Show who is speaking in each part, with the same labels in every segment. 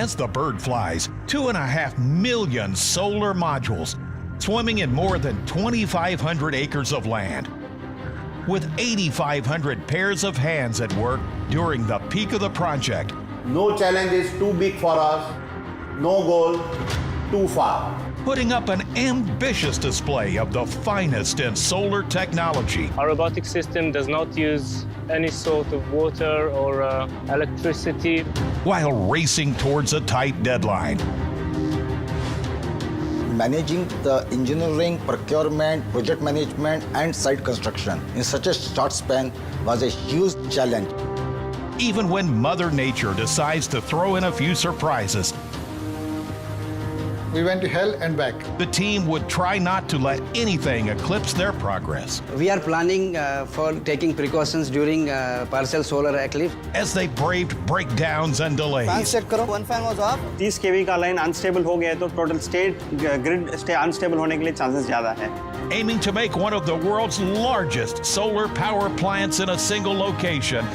Speaker 1: As the bird flies, 2.5 million solar modules swimming in more than 2,500 acres of land, with 8,500 pairs of hands at work during the peak of the project.
Speaker 2: No challenge is too big for us, no goal too far.
Speaker 1: Putting up an ambitious display of the finest in solar technology.
Speaker 3: Our robotic system does not use any sort of water or electricity,
Speaker 1: while racing towards a tight deadline.
Speaker 4: Managing the engineering, procurement, project management, and site construction in such a short span was a huge challenge.
Speaker 1: Even when Mother Nature decides to throw in a few surprises,
Speaker 5: we went to hell and back.
Speaker 1: the team would try not to let anything eclipse their progress.
Speaker 6: We are planning for taking precautions during partial solar eclipse.
Speaker 1: As they braved breakdowns and delays,
Speaker 6: check karo. One fan was off.
Speaker 7: 30 kV का line unstable हो गया तो total grid stay unstable होने के लिए chances ज्यादा है.
Speaker 1: aiming to make one of the world's largest solar power plants in a single location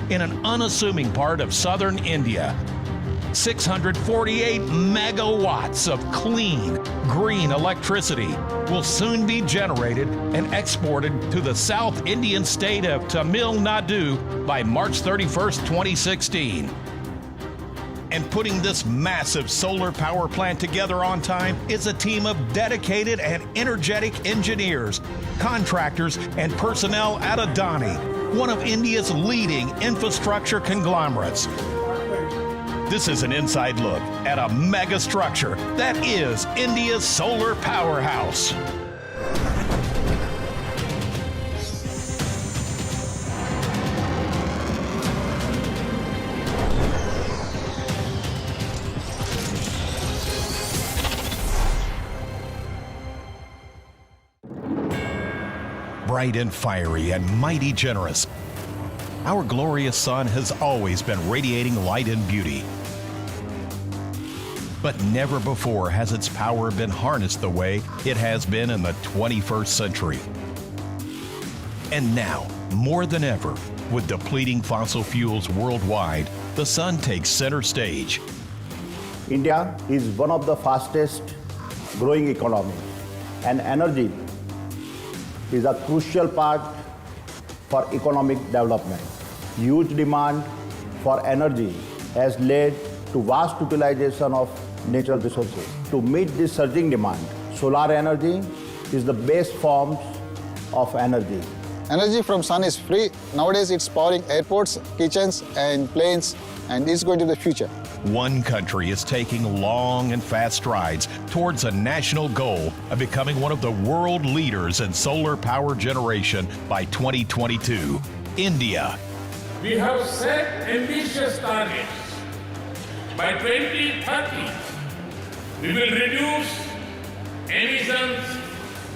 Speaker 1: in an unassuming part of southern India. 648 megawatts of clean, green electricity will soon be generated and exported to the South Indian state of Tamil Nadu by March 31st, 2016. And putting this massive solar power plant together on time is a team of dedicated and energetic engineers, contractors, and personnel at Adani, one of India's leading infrastructure conglomerates. This is an inside look at a megastructure that is India's solar powerhouse. Bright and fiery and mighty generous, our glorious sun has always been radiating light and beauty. But never before has its power been harnessed the way it has been in the 21st century. And now, more than ever, with depleting fossil fuels worldwide, the sun takes center stage.
Speaker 2: India is one of the fastest growing economies, and energy is a crucial part for economic development. Huge demand for energy has led to vast utilization of natural resources. To meet this surging demand, solar energy is the best form of energy.
Speaker 5: Energy from sun is free. Nowadays it's powering airports, kitchens and planes, and it's going to the future.
Speaker 1: One country is taking long and fast strides towards a national goal of becoming one of the world leaders in solar power generation by 2022, India.
Speaker 8: We have set ambitious targets. By 2030, we will reduce emissions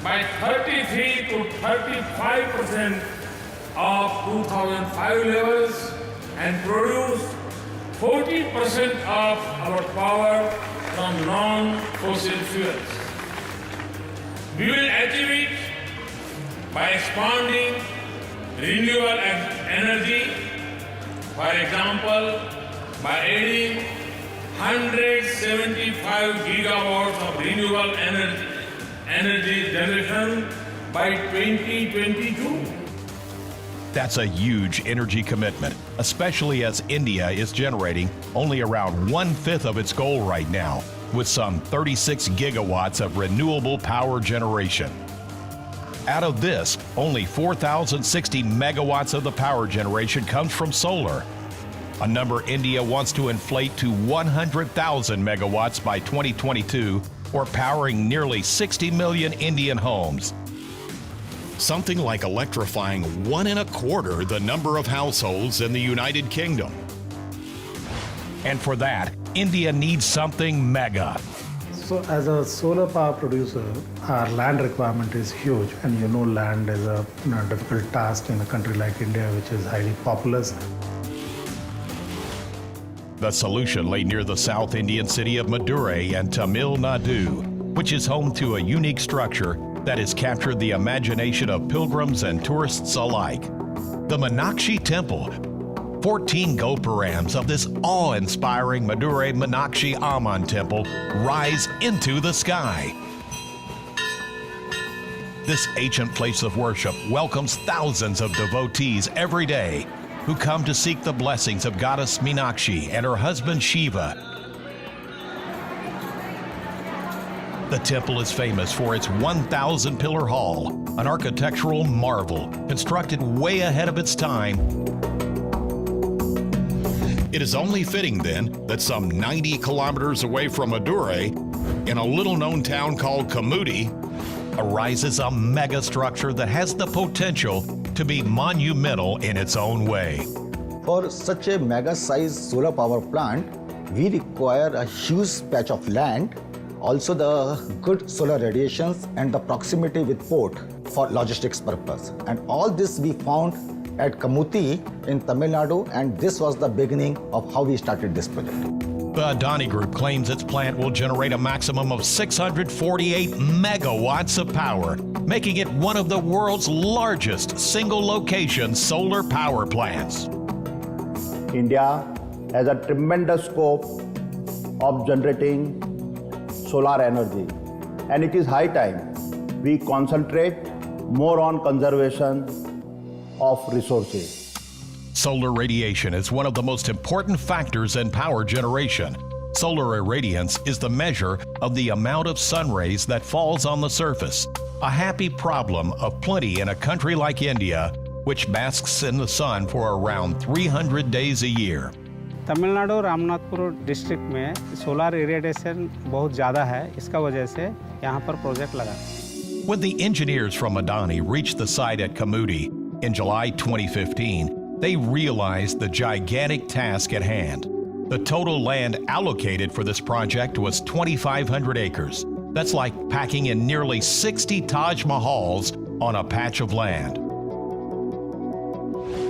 Speaker 8: by 33 to 35% of 2005 levels and produce 40% of our power from non-fossil fuels. We will achieve it by expanding renewable energy, for example, by adding 175 gigawatts of renewable energy generation by 2022.
Speaker 1: That's a huge energy commitment, especially as India is generating only around 1/5 of its goal right now, with some 36 gigawatts of renewable power generation. Out of this, only 4,060 megawatts of the power generation comes from solar, a number India wants to inflate to 100,000 megawatts by 2022, or powering nearly 60 million Indian homes. Something like electrifying 1 1/4 the number of households in the United Kingdom. And for that, India needs something mega.
Speaker 9: So as a solar power producer, our land requirement is huge, and you know land is a difficult task in a country like India, which is highly populous.
Speaker 1: The solution lay near the South Indian city of Madurai and Tamil Nadu, which is home to a unique structure that has captured the imagination of pilgrims and tourists alike. The Meenakshi Temple, 14 goparams of this awe-inspiring Madurai Meenakshi Amman temple rise into the sky. This ancient place of worship welcomes thousands of devotees every day who come to seek the blessings of goddess Meenakshi and her husband Shiva. The temple is famous for its 1,000-pillar hall, an architectural marvel constructed way ahead of its time. It is only fitting then that some 90 kilometers away from Madurai, in a little-known town called Kamuti, arises a megastructure that has the potential to be monumental in its own way.
Speaker 4: For such a mega-sized solar power plant, we require a huge patch of land, also the good solar radiations and the proximity with port for logistics purpose. And all this we found at Kamuti in Tamil Nadu, and this was the beginning of how we started this project.
Speaker 1: The Adani Group claims its plant will generate a maximum of 648 megawatts of power, making it one of the world's largest single-location solar power plants.
Speaker 2: India has a tremendous scope of generating solar energy, and it is high time we concentrate more on conservation of resources.
Speaker 1: Solar radiation is one of the most important factors in power generation. Solar irradiance is the measure of the amount of sun rays that falls on the surface, a happy problem of plenty in a country like India, which basks in the sun for around 300 days a year.
Speaker 10: Tamil Nadu Ramnathpur district में solar irradiation बहुत ज़्यादा है, इसका वजह से यहाँ पर project लगा।
Speaker 1: When the engineers from Adani reached the site at Kamuti in July 2015, they realized the gigantic task at hand. The total land allocated for this project was 2,500 acres. That's like packing in nearly 60 Taj Mahals on a patch of land.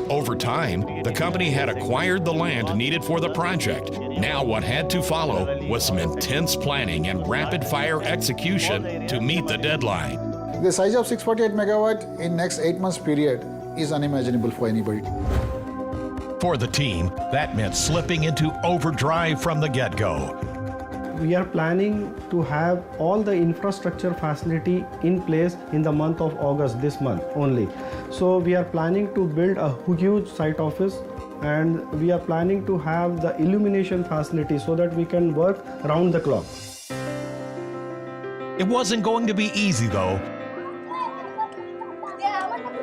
Speaker 1: Over time, the company had acquired the land needed for the project. Now what had to follow was some intense planning and rapid-fire execution to meet the deadline.
Speaker 5: The size of 648 megawatt in next 8 months period is unimaginable for anybody.
Speaker 1: For the team, that meant slipping into overdrive from the get-go.
Speaker 9: We are planning to have all the infrastructure facility in place in the month of August, this month only. So we are planning to build a huge site office, and we are planning to have the illumination facility so that we can work round the clock.
Speaker 1: It wasn't going to be easy though.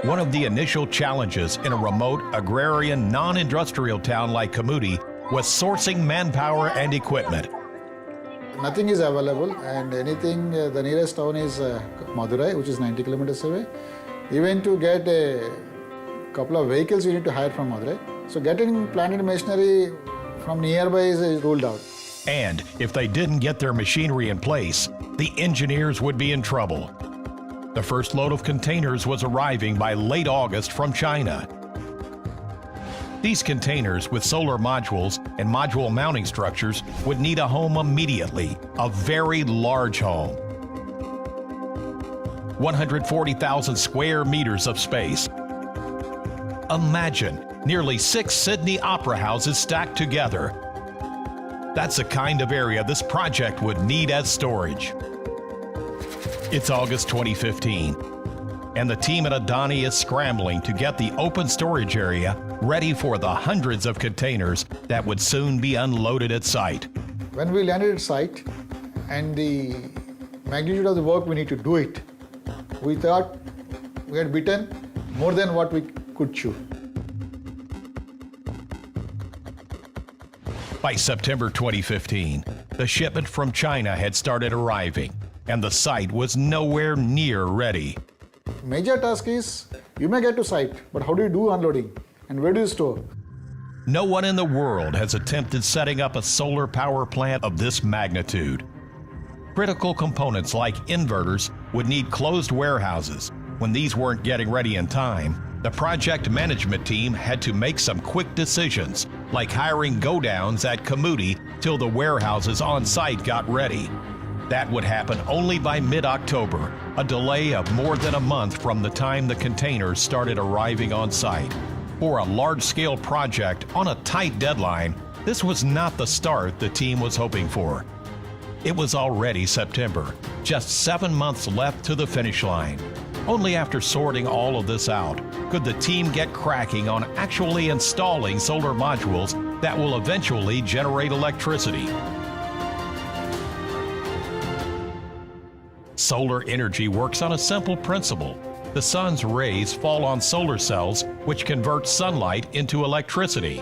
Speaker 1: One of the initial challenges in a remote, agrarian, non-industrial town like Kamuti was sourcing manpower and equipment.
Speaker 5: Nothing is available, and anything, the nearest town is Madurai, which is 90 kilometers away. Even to get a couple of vehicles, you need to hire from Madurai. So getting plant and machinery from nearby is ruled out.
Speaker 1: And if they didn't get their machinery in place, the engineers would be in trouble. The first load of containers was arriving by late August from China. These containers with solar modules and module mounting structures would need a home immediately, a very large home. 140,000 square meters of space. Imagine nearly 6 Sydney opera houses stacked together. That's the kind of area this project would need as storage. It's August 2015, and the team at Adani is scrambling to get the open storage area ready for the hundreds of containers that would soon be unloaded at site.
Speaker 5: When we landed at site and the magnitude of the work we need to do it, we thought we had bitten more than what we could chew.
Speaker 1: By September 2015, the shipment from China had started arriving, and the site was nowhere near ready.
Speaker 5: Major task is, you may get to site, but how do you do unloading? And where do you store?
Speaker 1: No one in the world has attempted setting up a solar power plant of this magnitude. Critical components like inverters would need closed warehouses. When these weren't getting ready in time, the project management team had to make some quick decisions, like hiring go-downs at Kamuti till the warehouses on site got ready. That would happen only by mid-October, a delay of more than a month from the time the containers started arriving on site. For a large-scale project on a tight deadline, this was not the start the team was hoping for. It was already September, just 7 months left to the finish line. Only after sorting all of this out could the team get cracking on actually installing solar modules that will eventually generate electricity. Solar energy works on a simple principle. The sun's rays fall on solar cells, which convert sunlight into electricity.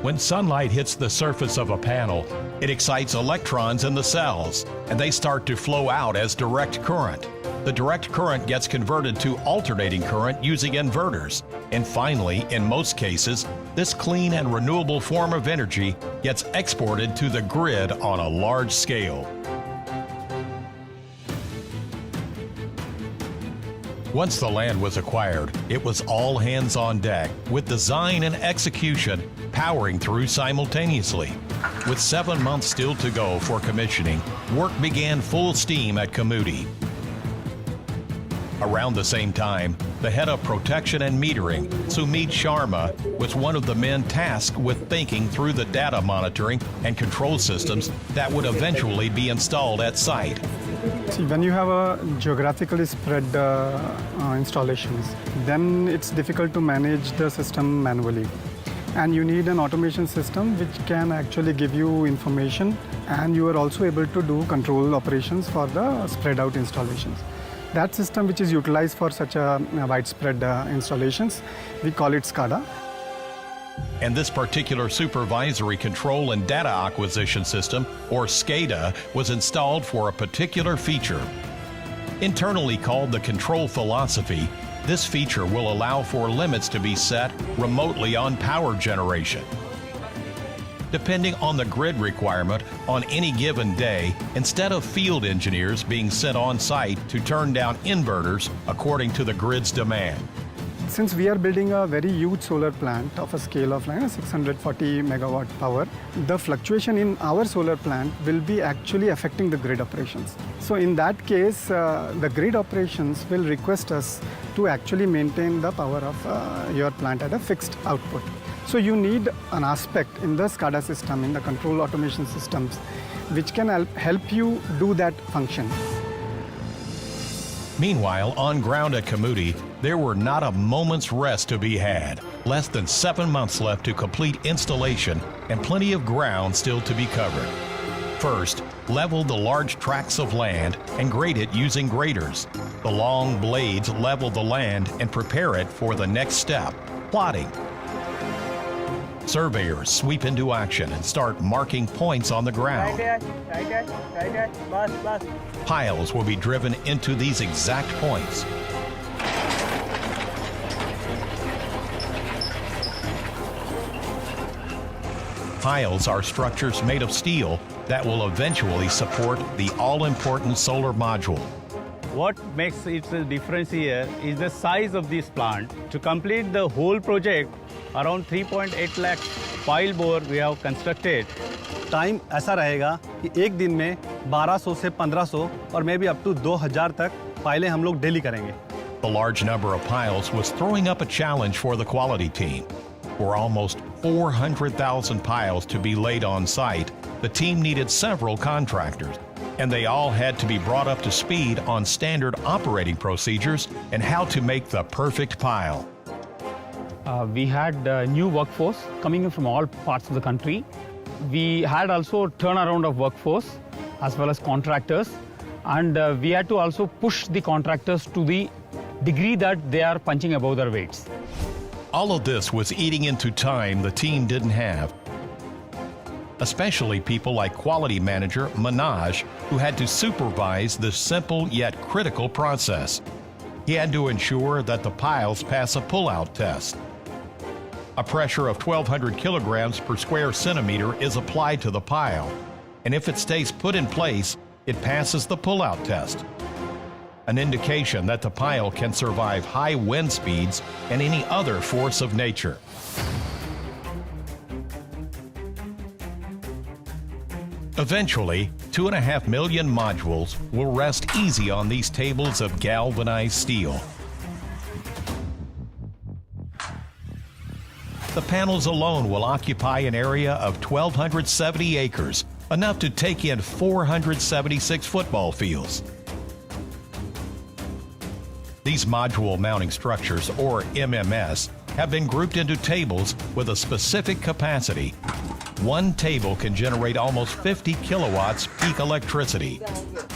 Speaker 1: When sunlight hits the surface of a panel, it excites electrons in the cells, and they start to flow out as direct current. The direct current gets converted to alternating current using inverters. And finally, in most cases, this clean and renewable form of energy gets exported to the grid on a large scale. Once the land was acquired, it was all hands on deck, with design and execution powering through simultaneously. With 7 months still to go for commissioning, work began full steam at Kamudi. Around the same time, the head of protection and metering, Sumit Sharma, was one of the men tasked with thinking through the data monitoring and control systems that would eventually be installed at site.
Speaker 11: See, when you have a geographically spread installations, then it's difficult to manage the system manually. And you need an automation system which can actually give you information, and you are also able to do control operations for the spread out installations. That system which is utilized for such a widespread installations, we call it SCADA.
Speaker 1: And this particular supervisory control and data acquisition system, or SCADA, was installed for a particular feature. Internally called the control philosophy, this feature will allow for limits to be set remotely on power generation. Depending on the grid requirement on any given day, instead of field engineers being sent on site to turn down inverters according to the grid's demand.
Speaker 11: Since we are building a very huge solar plant of a scale of 640 megawatt power, the fluctuation in our solar plant will be actually affecting the grid operations. So in that case, the grid operations will request us to actually maintain the power of your plant at a fixed output. So you need an aspect in the SCADA system, in the control automation systems, which can help you do that function.
Speaker 1: Meanwhile, on ground at Kamudi, there were not a moment's rest to be had. Less than 7 months left to complete installation and plenty of ground still to be covered. First, level the large tracts of land and grade it using graders. The long blades level the land and prepare it for the next step, plotting. Surveyors sweep into action and start marking points on the ground. Piles will be driven into these exact points. Piles are structures made of steel that will eventually support the all-important solar module.
Speaker 10: What makes it the difference here is the size of this plant. To complete the whole project, around 3.8 lakh pile bore we have constructed.
Speaker 12: Time ऐसा रहेगा कि एक दिन में 1200 से 1500 और may be up to 2000 तक फाइलें हम लोग डेली करेंगे.
Speaker 1: The large number of piles was throwing up a challenge for the quality team. For almost 400,000 piles to be laid on site, the team needed several contractors, and they all had to be brought up to speed on standard operating procedures and how to make the perfect pile.
Speaker 10: We had new workforce coming in from all parts of the country. We had also turnaround of workforce as well as contractors, and we had to also push the contractors to the degree that they are punching above their weights.
Speaker 1: All of this was eating into time the team didn't have, especially people like quality manager Manoj, who had to supervise this simple yet critical process. He had to ensure that the piles pass a pull-out test. A pressure of 1,200 kilograms per square centimeter is applied to the pile, and if it stays put in place, it passes the pull-out test, an indication that the pile can survive high wind speeds and any other force of nature. Eventually, 2.5 million modules will rest easy on these tables of galvanized steel. The panels alone will occupy an area of 1,270 acres, enough to take in 476 football fields. These module mounting structures, or MMS, have been grouped into tables with a specific capacity. One table can generate almost 50 kilowatts peak electricity.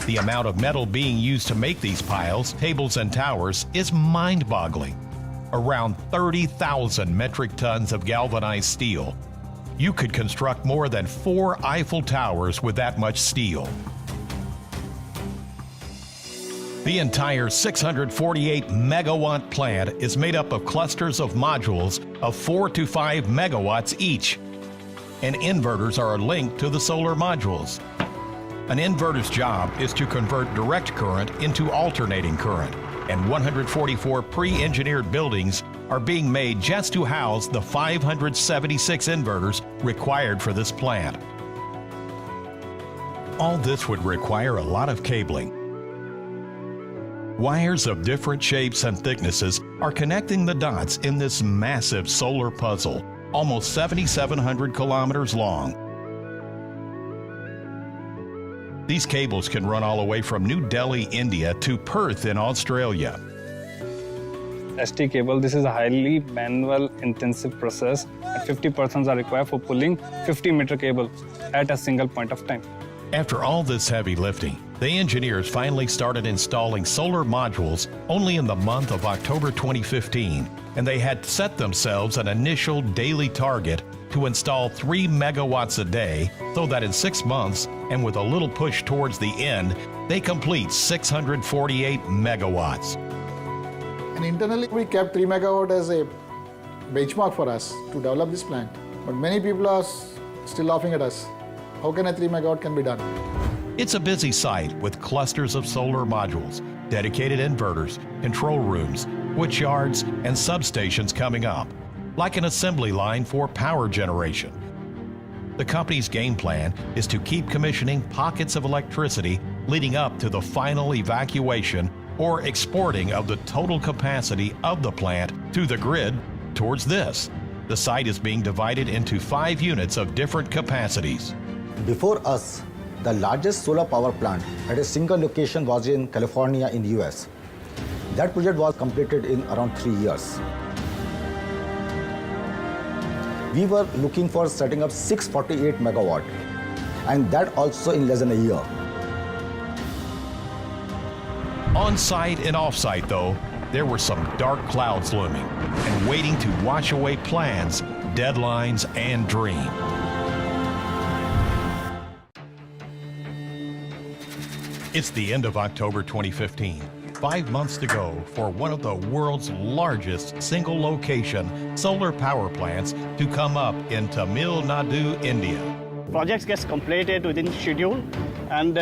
Speaker 1: The amount of metal being used to make these piles, tables, and towers is mind-boggling. Around 30,000 metric tons of galvanized steel. You could construct more than 4 Eiffel Towers with that much steel. The entire 648 megawatt plant is made up of clusters of modules of 4 to 5 megawatts each, and inverters are linked to the solar modules. An inverter's job is to convert direct current into alternating current, and 144 pre-engineered buildings are being made just to house the 576 inverters required for this plant. All this would require a lot of cabling. Wires of different shapes and thicknesses are connecting the dots in this massive solar puzzle, almost 7,700 kilometers long. These cables can run all the way from New Delhi, India to Perth in Australia.
Speaker 3: ST cable, this is a highly manual intensive process, and 50 persons are required for pulling 50-meter cable at a single point of time.
Speaker 1: After all this heavy lifting, the engineers finally started installing solar modules only in the month of October 2015, and they had set themselves an initial daily target to install 3 megawatts a day, so that in 6 months, and with a little push towards the end, they complete 648 megawatts.
Speaker 5: And internally, we kept 3 megawatt as a benchmark for us to develop this plant. But many people are still laughing at us. How can a 3 megawatt can be done?
Speaker 1: It's a busy site with clusters of solar modules, dedicated inverters, control rooms, switch yards, and substations coming up, like an assembly line for power generation. The company's game plan is to keep commissioning pockets of electricity leading up to the final evacuation or exporting of the total capacity of the plant to the grid towards this. The site is being divided into 5 units of different capacities.
Speaker 4: Before us, the largest solar power plant at a single location was in California in the US. That project was completed in around 3 years. We were looking for setting up 648 megawatt, and that also in less than a year.
Speaker 1: On-site and off-site, though, there were some dark clouds looming and waiting to wash away plans, deadlines, and dreams. It's the end of October 2015, 5 months to go for one of the world's largest single-location solar power plants to come up in Tamil Nadu, India.
Speaker 13: Projects gets completed within schedule and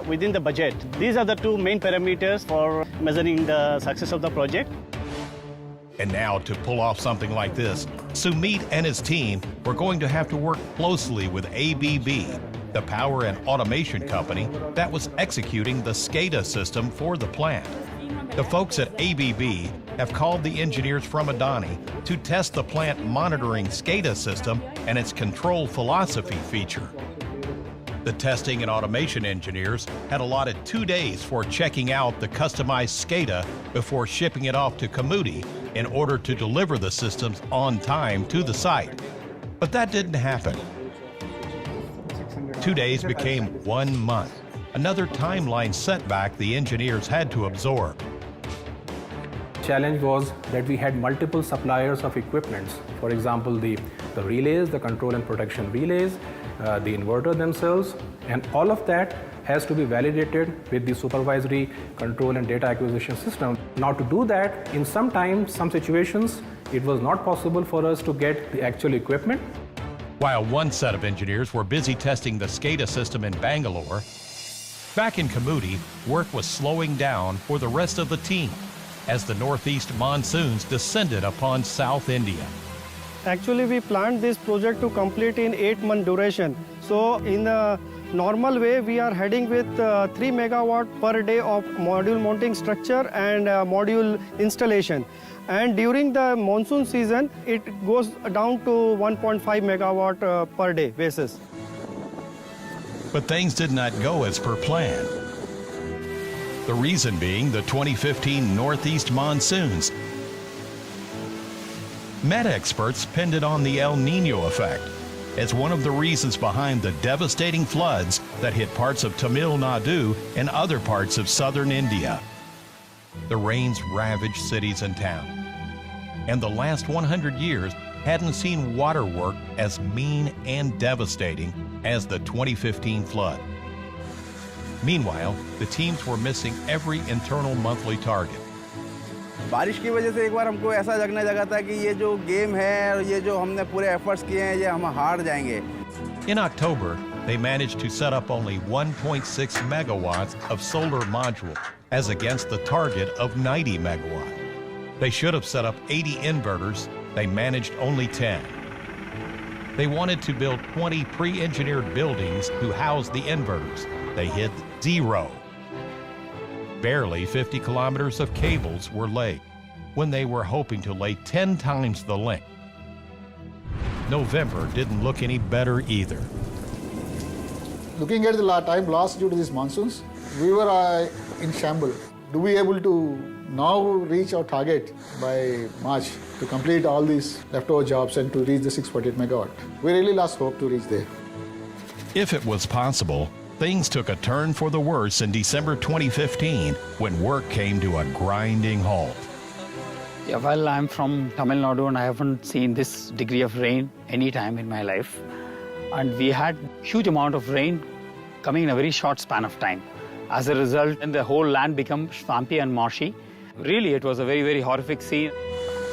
Speaker 13: within the budget. These are the 2 main parameters for measuring the success of the project.
Speaker 1: And now, to pull off something like this, Sumit and his team were going to have to work closely with ABB, the power and automation company that was executing the SCADA system for the plant. The folks at ABB have called the engineers from Adani to test the plant monitoring SCADA system and its control philosophy feature. The testing and automation engineers had allotted 2 days for checking out the customized SCADA before shipping it off to Kamudi in order to deliver the systems on time to the site. But that didn't happen. 2 days became 1 month, another timeline setback the engineers had to absorb.
Speaker 14: Challenge was that we had multiple suppliers of equipments. For example, the relays, the control and protection relays, the inverter themselves, and all of that has to be validated with the supervisory control and data acquisition system. Now, to do that, in some situations, it was not possible for us to get the actual equipment.
Speaker 1: While one set of engineers were busy testing the SCADA system in Bangalore, back in Kamudi, work was slowing down for the rest of the team as the northeast monsoons descended upon South India.
Speaker 9: Actually, we planned this project to complete in 8-month duration. So in a normal way, we are heading with 3 megawatt per day of module mounting structure and module installation. And during the monsoon season, it goes down to 1.5 megawatt per day basis.
Speaker 1: But things did not go as per plan. The reason being the 2015 Northeast monsoons. Met experts pinned it on the El Nino effect as one of the reasons behind the devastating floods that hit parts of Tamil Nadu and other parts of southern India. The rains ravaged cities and towns, and the last 100 years hadn't seen water work as mean and devastating as the 2015 flood. Meanwhile, the teams were missing every internal monthly target.
Speaker 6: बारिश की वजह से एक बार हमको ऐसा लगने लगा था कि ये जो गेम है और ये जो हमने पूरे एफर्ट्स किए हैं ये हम हार जाएंगे.
Speaker 1: In October, they managed to set up only 1.6 megawatts of solar module as against the target of 90 megawatt. They should have set up 80 inverters. They managed only 10. They wanted to build 20 pre-engineered buildings to house the inverters. They hit 0. Barely 50 kilometers of cables were laid when they were hoping to lay 10 times the length. November didn't look any better either.
Speaker 5: Looking at the time lost due to these monsoons, we were in shambles. Do we able to now reach our target by March to complete all these leftover jobs and to reach the 6.8 megawatt? We really lost hope to reach there.
Speaker 1: If it was possible, things took a turn for the worse in December 2015 when work came to a grinding halt.
Speaker 10: Yeah, well, I'm from Tamil Nadu and I haven't seen this degree of rain any time in my life. And we had huge amount of rain coming in a very short span of time. As a result, and the whole land became swampy and marshy. Really, it was a very, very horrific scene.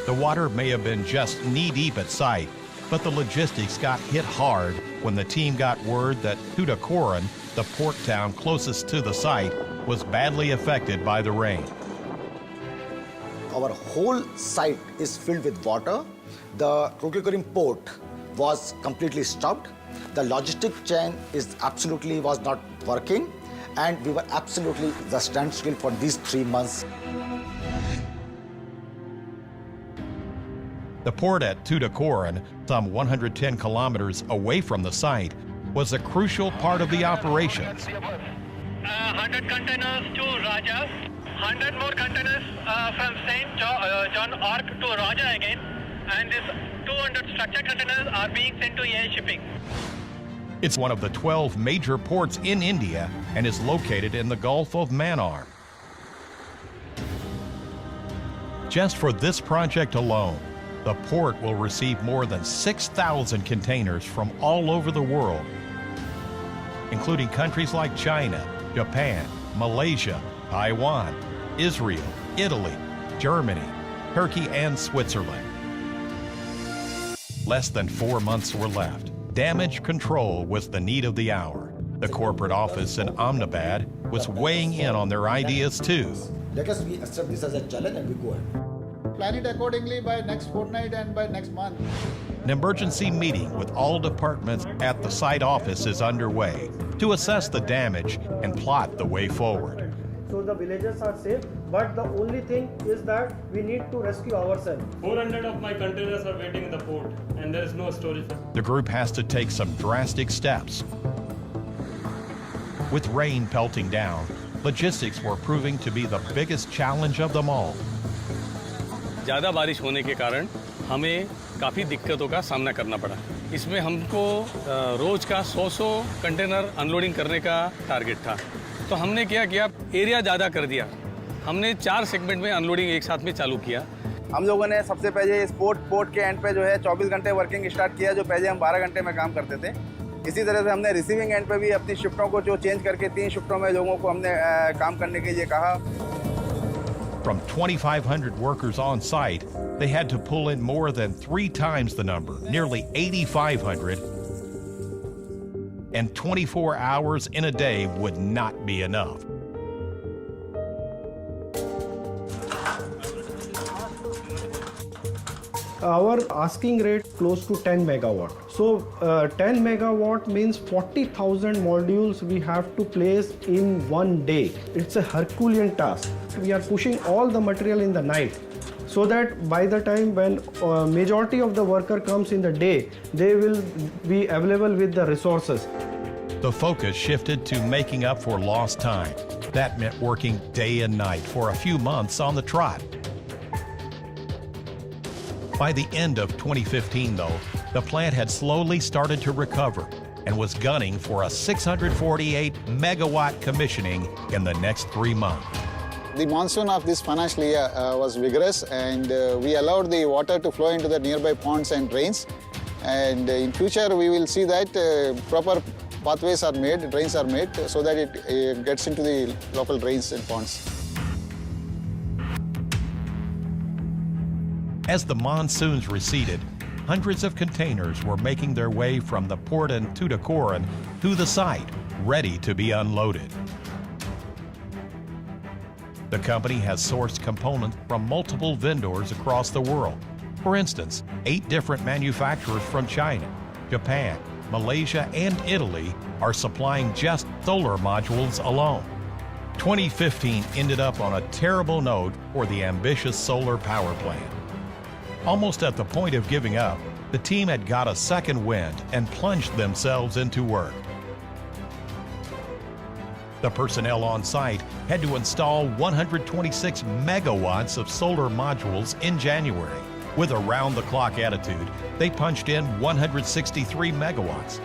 Speaker 1: The water may have been just knee-deep at site, but the logistics got hit hard when the team got word that Tuticorin, the port town closest to the site, was badly affected by the rain.
Speaker 4: Our whole site is filled with water. The Tuticorin port was completely stopped. The logistic chain was not working, and we were absolutely the standstill for these 3 months.
Speaker 1: The port at Tuticorin, some 110 kilometers away from the site, was a crucial part of the operations.
Speaker 15: 100 containers to Raja, 100 more containers from St. John Arc to Raja again, and this 200 structure containers are being sent to air shipping.
Speaker 1: It's one of the 12 major ports in India and is located in the Gulf of Mannar. Just for this project alone, the port will receive more than 6,000 containers from all over the world, including countries like China, Japan, Malaysia, Taiwan, Israel, Italy, Germany, Turkey, and Switzerland. Less than 4 months were left. Damage control was the need of the hour. The corporate office in Ahmedabad was weighing in on their ideas too.
Speaker 4: Let us accept this as a challenge and we go ahead.
Speaker 5: Plan it accordingly by next fortnight and by next month.
Speaker 1: An emergency meeting with all departments at the site office is underway to assess the damage and plot the way forward.
Speaker 9: So the villagers are safe, but the only thing is that we need to rescue ourselves.
Speaker 3: 400 of my containers are waiting in the port and there is no storage.
Speaker 1: The group has to take some drastic steps. With rain pelting down, logistics were proving to be the biggest challenge of them all.
Speaker 16: ज़्यादा बारिश होने के कारण हमें काफ़ी दिक्कतों का सामना करना पड़ा. इसमें हमको रोज का 100 कंटेनर अनलोडिंग करने का टारगेट था. तो हमने क्या किया, एरिया ज़्यादा कर दिया. हमने 4 सेगमेंट में अनलोडिंग एक साथ में चालू किया.
Speaker 6: हम लोगों ने सबसे पहले इस पोर्ट के एंड पे जो है 24 घंटे वर्किंग स्टार्ट किया, जो पहले हम 12 घंटे में काम करते थे. इसी तरह से हमने रिसीविंग एंड पे भी अपनी शिफ्टों को जो चेंज करके 3 शिफ्टों में लोगों को हमने काम करने के लिए कहा.
Speaker 1: From 2,500 workers on site, they had to pull in more than 3 times the number, nearly 8,500, and 24 hours in a day would not be enough.
Speaker 9: Our asking rate close to 10 megawatt. So 10 megawatt means 40,000 modules we have to place in one day. It's a Herculean task. We are pushing all the material in the night. so that by the time when majority of the worker comes in the day, they will be available with the resources.
Speaker 1: The focus shifted to making up for lost time. That meant working day and night for a few months on the trot. By the end of 2015, though, the plant had slowly started to recover and was gunning for a 648 megawatt commissioning in the next 3 months.
Speaker 5: The monsoon of this financial year was vigorous, and we allowed the water to flow into the nearby ponds and drains. And in future, we will see that proper pathways are made, drains are made, so that it gets into the local drains and ponds.
Speaker 1: As the monsoons receded, hundreds of containers were making their way from the port in Tuticorin to the site, ready to be unloaded. The company has sourced components from multiple vendors across the world. For instance, 8 different manufacturers from China, Japan, Malaysia, and Italy are supplying just solar modules alone. 2015 ended up on a terrible note for the ambitious solar power plant. Almost at the point of giving up, the team had got a second wind and plunged themselves into work. The personnel on site had to install 126 megawatts of solar modules in January. With a round-the-clock attitude, they punched in 163 megawatts.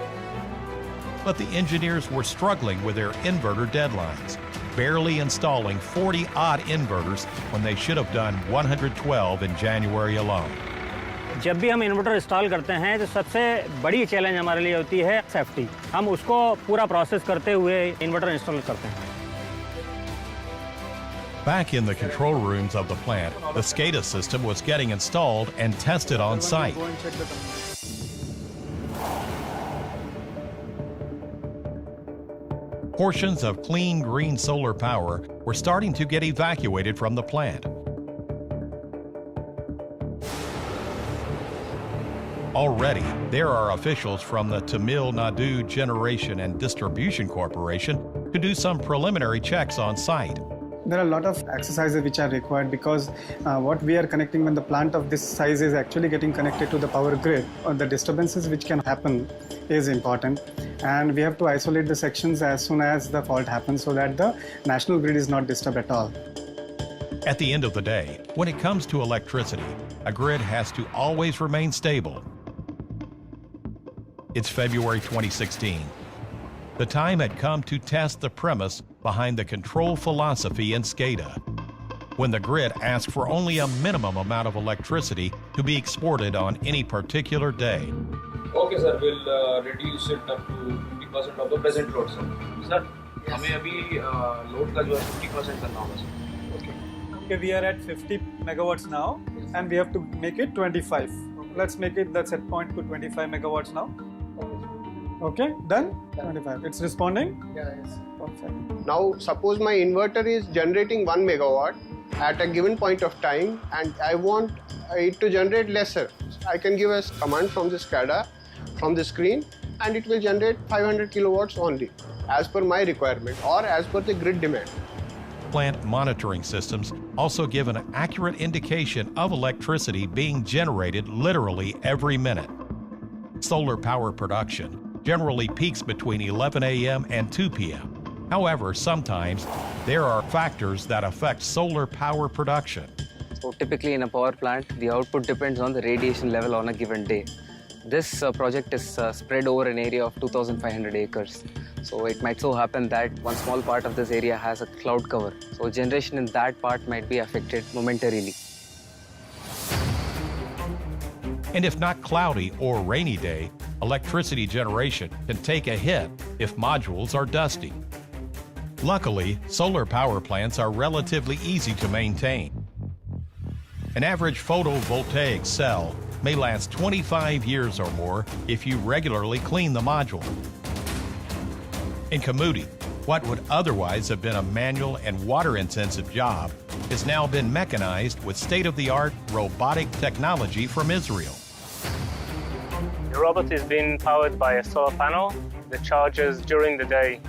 Speaker 1: But the engineers were struggling with their inverter deadlines, barely installing 40-odd inverters when they should have done 112 in January alone.
Speaker 17: जब भी हम inverter install करते हैं तो सबसे बड़ी challenge हमारे लिए होती है सेफ्टी। हम उसको पूरा प्रोसेस करते हुए इन्वर्टर इंस्टॉल करते हैं।
Speaker 1: Back in the control rooms of the plant, the SCADA system was getting installed and tested on site. Portions of clean green solar power were starting to get evacuated from the plant. Already, there are officials from the Tamil Nadu Generation and Distribution Corporation to do some preliminary checks on site.
Speaker 11: There are a lot of exercises which are required because what we are connecting when the plant of this size is actually getting connected to the power grid, the disturbances which can happen is important, and we have to isolate the sections as soon as the fault happens so that the national grid is not disturbed at all.
Speaker 1: At the end of the day, when it comes to electricity, a grid has to always remain stable. It's February 2016. The time had come to test the premise behind the control philosophy in SCADA, when the grid asked for only a minimum amount of electricity to be exported on any particular day.
Speaker 18: Okay, sir, we'll reduce it up to 50% of the present load, sir. Sir, हमें अभी load का जो है 50% करना होगा, sir.
Speaker 11: Okay, we are at 50 megawatts now, and we have to make it 25. Let's make it the set point to 25 megawatts now. Okay, done? 25. It's responding?
Speaker 18: Yeah, yes.
Speaker 11: Perfect.
Speaker 19: Now, suppose my inverter is generating 1 megawatt at a given point of time, and I want it to generate lesser. I can give a command from the SCADA, from the screen, and it will generate 500 kilowatts only, as per my requirement or as per the grid demand.
Speaker 1: Plant monitoring systems also give an accurate indication of electricity being generated literally every minute. Solar power production generally peaks between 11 a.m. and 2 p.m. However, sometimes there are factors that affect solar power production.
Speaker 20: So typically in a power plant, the output depends on the radiation level on a given day. This project is spread over an area of 2,500 acres. So it might so happen that one small part of this area has a cloud cover. So generation in that part might be affected momentarily.
Speaker 1: And if not cloudy or rainy day, electricity generation can take a hit if modules are dusty. Luckily, solar power plants are relatively easy to maintain. An average photovoltaic cell may last 25 years or more if you regularly clean the module. In Kamuti, what would otherwise have been a manual and water-intensive job has now been mechanized with state-of-the-art robotic technology from Israel.
Speaker 21: The robot is being powered by a solar panel that charges during the day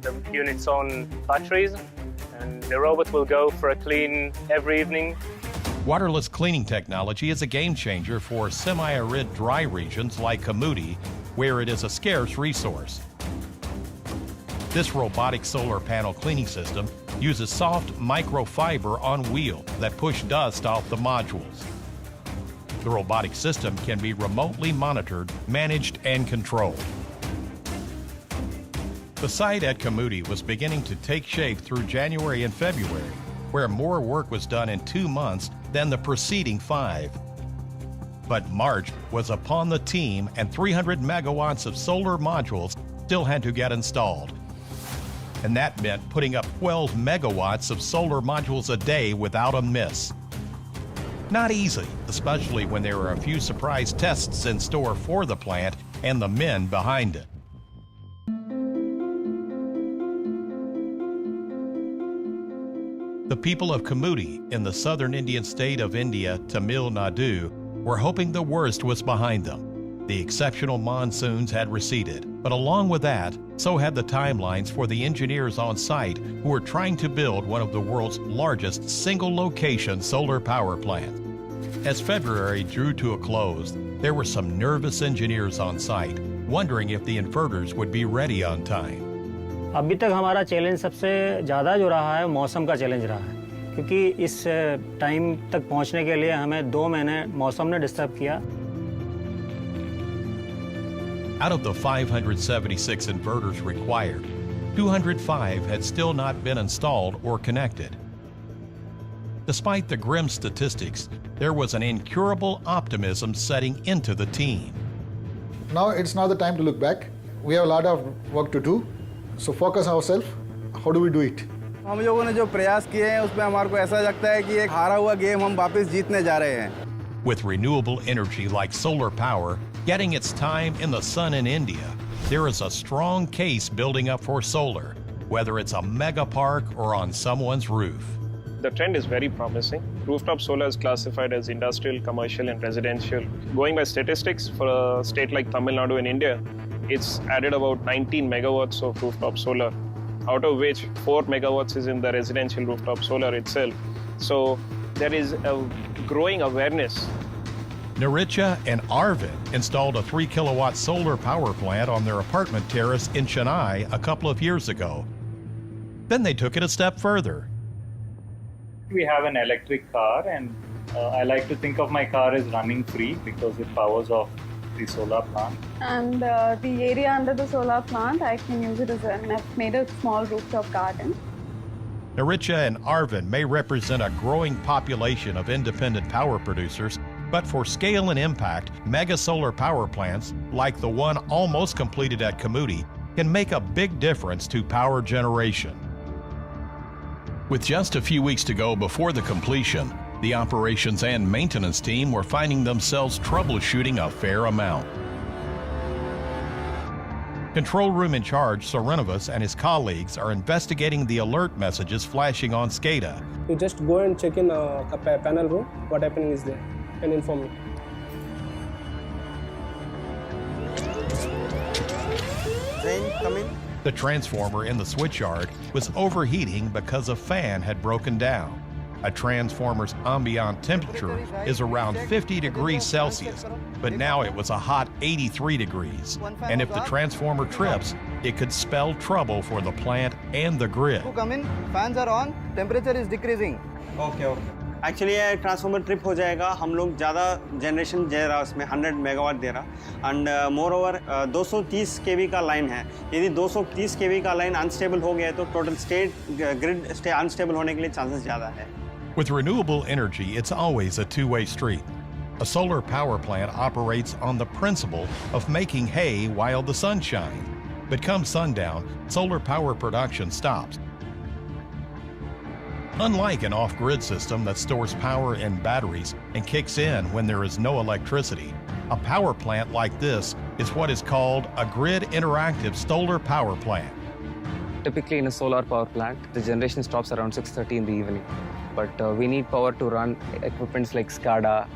Speaker 21: the unit's own batteries, and the robot will go for a clean every evening
Speaker 1: Waterless cleaning technology is a game changer for semi-arid dry regions like Kamudi, where it is a scarce resource. This robotic solar panel cleaning system uses soft microfiber on wheels that push dust off the modules. The robotic system can be remotely monitored, managed, and controlled. The site at Kamudi was beginning to take shape through January and February, where more work was done in 2 months than the preceding 5. But March was upon the team, and 300 megawatts of solar modules still had to get installed. And that meant putting up 12 megawatts of solar modules a day without a miss. Not easy, especially when there were a few surprise tests in store for the plant and the men behind it. The people of Kamudi in the southern Indian state of India, Tamil Nadu, were hoping the worst was behind them. The exceptional monsoons had receded, but along with that, so had the timelines for the engineers on site who were trying to build one of the world's largest single-location solar power plants. As February drew to a close, there were some nervous engineers on site, wondering if the inverters would be ready on time.
Speaker 17: अभी तक हमारा challenge सबसे ज़्यादा जो रहा है मौसम का चैलेंज रहा है, क्योंकि इस टाइम तक पहुंचने के लिए हमें 2 महीने मौसम ने डिस्टर्ब किया.
Speaker 1: Out of the 576 inverters required, 205 had still not been installed or connected. Despite the grim statistics, there was an incurable optimism setting into the team.
Speaker 5: Now it's not the time to look back. We have a lot of work to do. So focus ourselves. How do we do it?
Speaker 6: हम लोगों ने जो प्रयास किए हैं उसमें हमारे को ऐसा लगता है कि एक हारा हुआ गेम हम वापस जीतने जा रहे हैं.
Speaker 1: With renewable energy like solar power getting its time in the sun in India, there is a strong case building up for solar, whether it's a mega park or on someone's roof.
Speaker 21: The trend is very promising. Rooftop solar is classified as industrial, commercial, and residential. Going by statistics, for a state like Tamil Nadu in India, it's added about 19 megawatts of rooftop solar, out of which 4 megawatts is in the residential rooftop solar itself. So there is a growing awareness.
Speaker 1: Naricha and Arvind installed a 3-kilowatt solar power plant on their apartment terrace in Chennai a couple of years ago. Then they took it a step further.
Speaker 7: We have an electric car, and I like to think of my car as running free because it powers off the solar plant.
Speaker 22: And the area under the solar plant, I can use it as I've made a small rooftop garden.
Speaker 1: Naricha and Arvind may represent a growing population of independent power producers, but for scale and impact, mega solar power plants, like the one almost completed at Kamudi, can make a big difference to power generation. With just a few weeks to go before the completion, the operations and maintenance team were finding themselves troubleshooting a fair amount. Control room in charge, Srinivas, and his colleagues are investigating the alert messages flashing on SCADA.
Speaker 23: You just go and check in a panel room, what happening is there, and inform me.
Speaker 6: Jane, come in.
Speaker 1: The transformer in the switchyard was overheating because a fan had broken down. A transformer's ambient temperature is around 50 degrees Celsius, but now it was a hot 83 degrees. And if the transformer trips, it could spell trouble for the plant and the grid.
Speaker 6: Come in, fans are on, temperature is decreasing.
Speaker 24: Okay. Actually ये transformer trip हो जाएगा. हम लोग ज़्यादा generation दे रहा उसमें 100 megawatt दे रहा, and more over 230 केवी का लाइन है. यदि 230 केवी का लाइन अनस्टेबल हो गया तो टोटल स्टेट ग्रिड अनस्टेबल होने के लिए चांसेस ज़्यादा है.
Speaker 1: With renewable energy, it's always a two-way street. A solar power plant operates on the principle of making hay while the sun shines. But come sundown, solar power production stops. Unlike an off-grid system that stores power in batteries and kicks in when there is no electricity, a power plant like this is what is called a grid interactive solar power plant.
Speaker 20: Typically in a solar power plant, the generation stops around 6:30 in the evening. But we need power to run equipments like SCADA,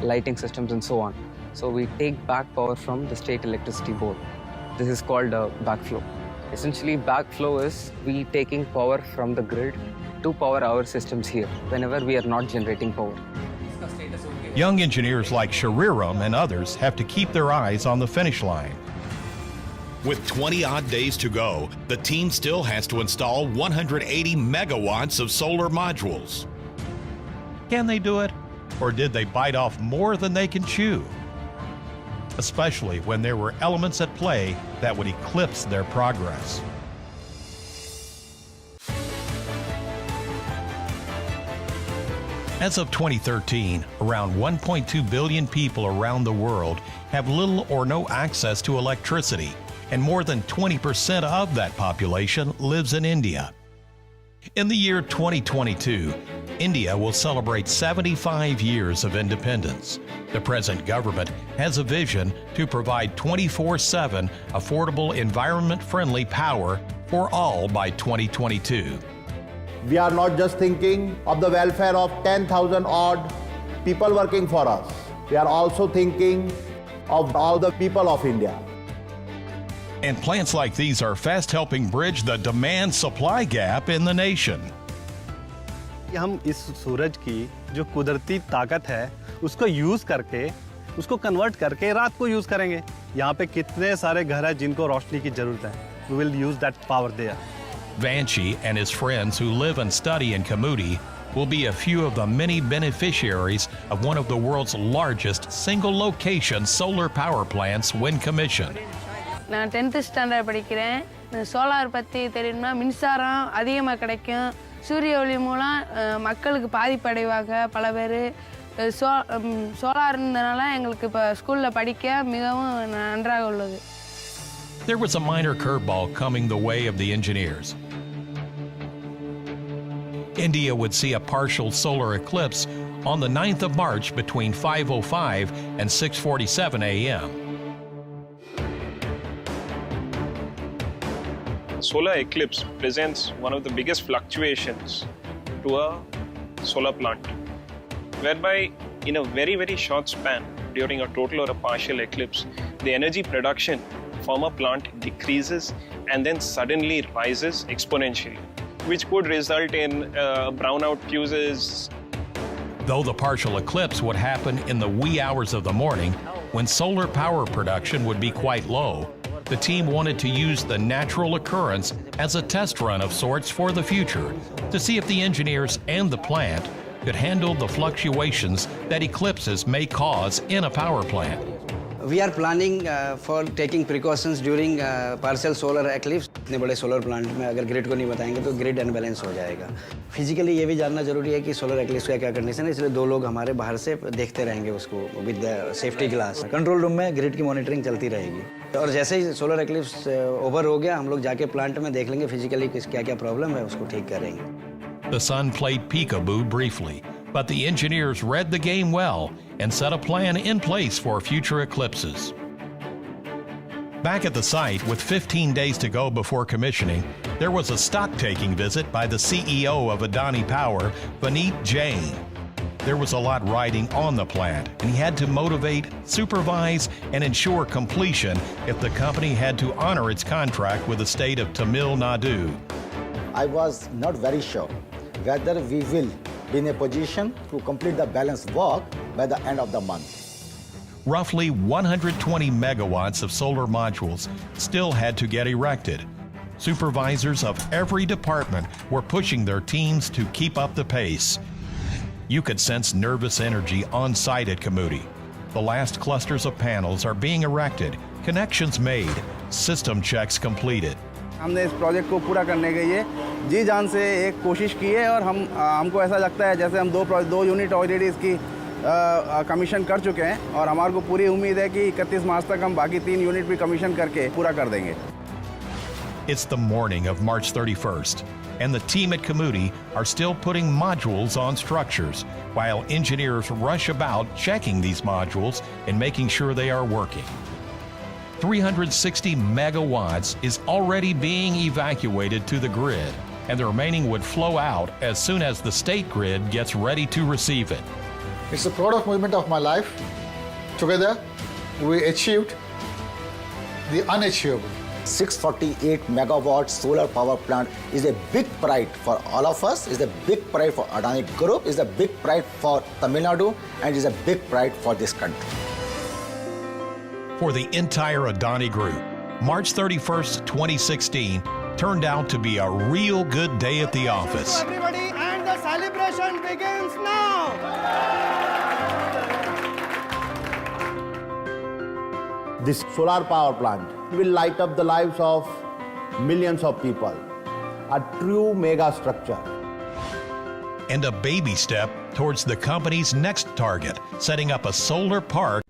Speaker 20: lighting systems, and so on. So we take back power from the state electricity board. This is called backflow. Essentially, backflow is we taking power from the grid to power our systems here whenever we are not generating power.
Speaker 1: Young engineers like Shariram and others have to keep their eyes on the finish line.
Speaker 2: With 20 odd days to go, the team still has to install 180 megawatts of solar modules.
Speaker 1: Can they do it? Or did they bite off more than they can chew? Especially when there were elements at play that would eclipse their progress. As of 2013, around 1.2 billion people around the world have little or no access to electricity, and more than 20% of that population lives in India. In the year 2022, India will celebrate 75 years of independence. The present government has a vision to provide 24/7 affordable, environment-friendly power for all by 2022.
Speaker 8: We are not just thinking of the welfare of 10,000 odd people working for us. We are also thinking of all the people of India.
Speaker 1: And plants like these are fast helping bridge the demand-supply gap in the nation.
Speaker 12: हम इस सूरज की जो कुदरती ताकत है उसको use करके उसको कन्वर्ट करके रात को यूज़ करेंगे। यहाँ पे कितने सारे घर हैं जिनको रोशनी की ज़रूरत है। We will use that power there.
Speaker 1: Vanchi and his friends who live and study in Kamuti will be a few of the many beneficiaries of one of the world's largest single-location solar power plants when commissioned.
Speaker 13: நான் 10th standard படிக்கிறேன். Solar பற்றி தெரியும்னா மின்சாரம் அதிகமாக கிடைக்கும். சூரிய ஒளி மூலம் மக்களுக்கு பாதிப்படைவாங்க பல பேர். சோலார் இருந்தனால எங்களுக்கு இப்போ ஸ்கூலில் படிக்க மிகவும் நன்றாக உள்ளது.
Speaker 1: There was a minor curveball coming the way of the engineers. India would see a partial solar eclipse on the 9th of March between 5:05 and 6:47 a.m.
Speaker 21: Solar eclipse presents one of the biggest fluctuations to a solar plant, whereby in a very, very short span during a total or a partial eclipse, the energy production from a plant decreases and then suddenly rises exponentially, which could result in brownout fuses.
Speaker 1: Though the partial eclipse would happen in the wee hours of the morning, when solar power production would be quite low, the team wanted to use the natural occurrence as a test run of sorts for the future to see if the engineers and the plant could handle the fluctuations that eclipses may cause in a power plant.
Speaker 25: We are planning for taking precautions during partial solar eclipse. इतने बड़े solar plant में अगर grid को नहीं बताएंगे तो grid unbalance हो जाएगा। फिजिकली ये भी जानना जरूरी है कि सोलर एक्लिप्स का क्या कंडीशन है, इसलिए 2 लोग हमारे बाहर से देखते रहेंगे उसको with safety glass. Control room में ग्रिड की मॉनिटरिंग चलती रहेगी और जैसे ही सोलर एक्लिप्स ओवर हो गया हम लोग जाके प्लांट में देख लेंगे फिजिकली क्या क्या प्रॉब्लम है उसको ठीक करेंगे।
Speaker 1: The sun played peekaboo briefly, but the engineers read the game well and set a plan in place for future eclipses. Back at the site, with 15 days to go before commissioning, there was a stock-taking visit by the CEO of Adani Power, Vineet Jain. There was a lot riding on the plant, and he had to motivate, supervise, and ensure completion if the company had to honor its contract with the state of Tamil Nadu.
Speaker 4: I was not very sure whether we will be in a position to complete the balance work by the end of the month.
Speaker 1: Roughly 120 megawatts of solar modules still had to get erected. Supervisors of every department were pushing their teams to keep up the pace. You could sense nervous energy on site at Kamuti. The last clusters of panels are being erected, connections made, system checks completed.
Speaker 6: हमने इस project को पूरा करने के लिए जी जान से एक कोशिश की है और हमको ऐसा लगता है जैसे हम दो यूनिट ऑलरेडी इसकी कमीशन कर चुके हैं और हमारे को पूरी उम्मीद है कि 31 मार्च तक हम बाकी 3 यूनिट भी कमीशन करके पूरा कर देंगे।
Speaker 1: It's the morning of March 31st, and the team at Kamuti are still putting modules on structures, while engineers rush about checking these modules and making sure they are working. 360 megawatts is already being evacuated to the grid, and the remaining would flow out as soon as the state grid gets ready to receive it.
Speaker 5: It's the proudest moment of my life. Together, we achieved the unachievable.
Speaker 4: 648 megawatt solar power plant is a big pride for all of us, is a big pride for Adani Group, is a big pride for Tamil Nadu, and is a big pride for this country.
Speaker 1: For the entire Adani Group, March 31st, 2016 turned out to be a real good day at the office.
Speaker 23: Everybody, and the celebration begins now.
Speaker 8: This solar power plant will light up the lives of millions of people. A true mega structure.
Speaker 1: And a baby step towards the company's next target, setting up a solar park